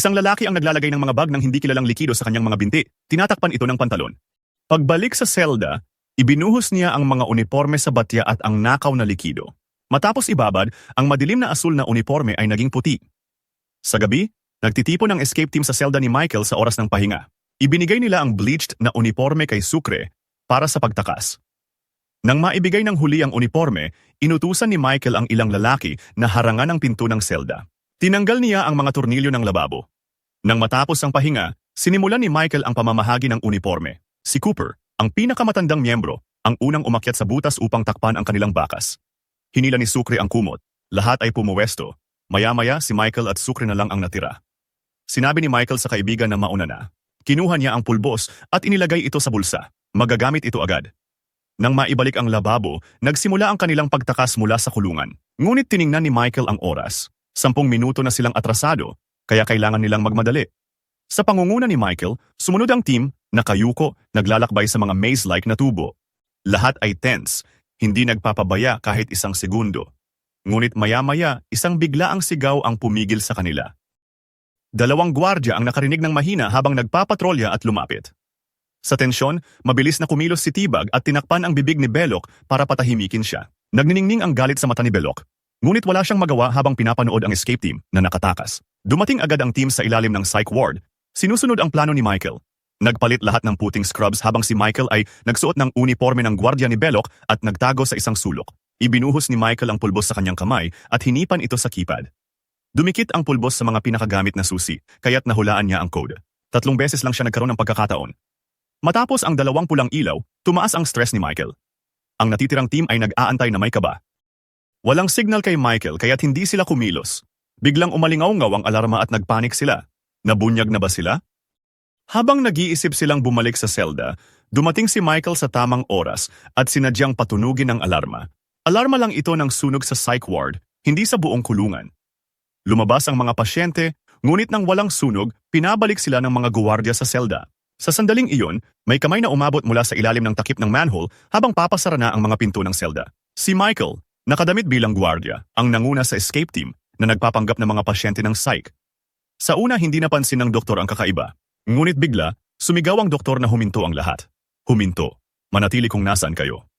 Isang lalaki ang naglalagay ng mga bag ng hindi kilalang likido sa kanyang mga binti. Tinatakpan ito ng pantalon. Pagbalik sa selda, ibinuhos niya ang mga uniforme sa batya at ang nakaw na likido. Matapos ibabad, ang madilim na asul na uniforme ay naging puti. Sa gabi, nagtitipon ang escape team sa selda ni Michael sa oras ng pahinga. Ibinigay nila ang bleached na uniforme kay Sucre para sa pagtakas. Nang maibigay ng huli ang uniforme, inutusan ni Michael ang ilang lalaki na harangan ang pinto ng selda. Tinanggal niya ang mga tornilyo ng lababo. Nang matapos ang pahinga, sinimulan ni Michael ang pamamahagi ng uniforme. Si Cooper, ang pinakamatandang miyembro, ang unang umakyat sa butas upang takpan ang kanilang bakas. Hinila ni Sucre ang kumot. Lahat ay pumuwesto. Maya-maya si Michael at Sucre na lang ang natira. Sinabi ni Michael sa kaibigan na mauna na. Kinuha niya ang pulbos at inilagay ito sa bulsa. Magagamit ito agad. Nang maibalik ang lababo, nagsimula ang kanilang pagtakas mula sa kulungan. Ngunit tiningnan ni Michael ang oras. 10 minuto na silang atrasado, kaya kailangan nilang magmadali. Sa pangunguna ni Michael, sumunod ang team, nakayuko, naglalakbay sa mga maze-like na tubo. Lahat ay tense, hindi nagpapabaya kahit isang segundo. Ngunit maya-maya, isang biglaang sigaw ang pumigil sa kanila. 2 gwardya ang nakarinig ng mahina habang nagpapatrolya at lumapit. Sa tensyon, mabilis na kumilos si Tibag at tinakpan ang bibig ni Belok para patahimikin siya. Nagniningning ang galit sa mata ni Belok. Ngunit wala siyang magawa habang pinapanood ang escape team na nakatakas. Dumating agad ang team sa ilalim ng psych ward. Sinusunod ang plano ni Michael. Nagpalit lahat ng puting scrubs habang si Michael ay nagsuot ng uniforme ng gwardya ni Belok at nagtago sa isang sulok. Ibinuhos ni Michael ang pulbos sa kanyang kamay at hinipan ito sa keypad. Dumikit ang pulbos sa mga pinakagamit na susi, kaya't nahulaan niya ang code. 3 beses lang siya nagkaroon ng pagkakataon. Matapos ang 2 pulang ilaw, tumaas ang stress ni Michael. Ang natitirang team ay nag-aantay na may kaba. Walang signal kay Michael kaya't hindi sila kumilos. Biglang umalingaw-ngaw ang alarma at nagpanik sila. Nabunyag na ba sila? Habang nag-iisip silang bumalik sa selda, dumating si Michael sa tamang oras at sinadyang patunugin ang alarma. Alarma lang ito ng sunog sa psych ward, hindi sa buong kulungan. Lumabas ang mga pasyente, ngunit nang walang sunog, pinabalik sila ng mga guwardiya sa selda. Sa sandaling iyon, may kamay na umabot mula sa ilalim ng takip ng manhole habang papasara na ang mga pinto ng selda. Si Michael, nakadamit bilang guwardiya, ang nanguna sa escape team na nagpapanggap ng mga pasyente ng psych. Sa una hindi napansin ng doktor ang kakaiba. Ngunit bigla, sumigaw ang doktor na huminto ang lahat. Huminto. Manatili kung nasaan kayo.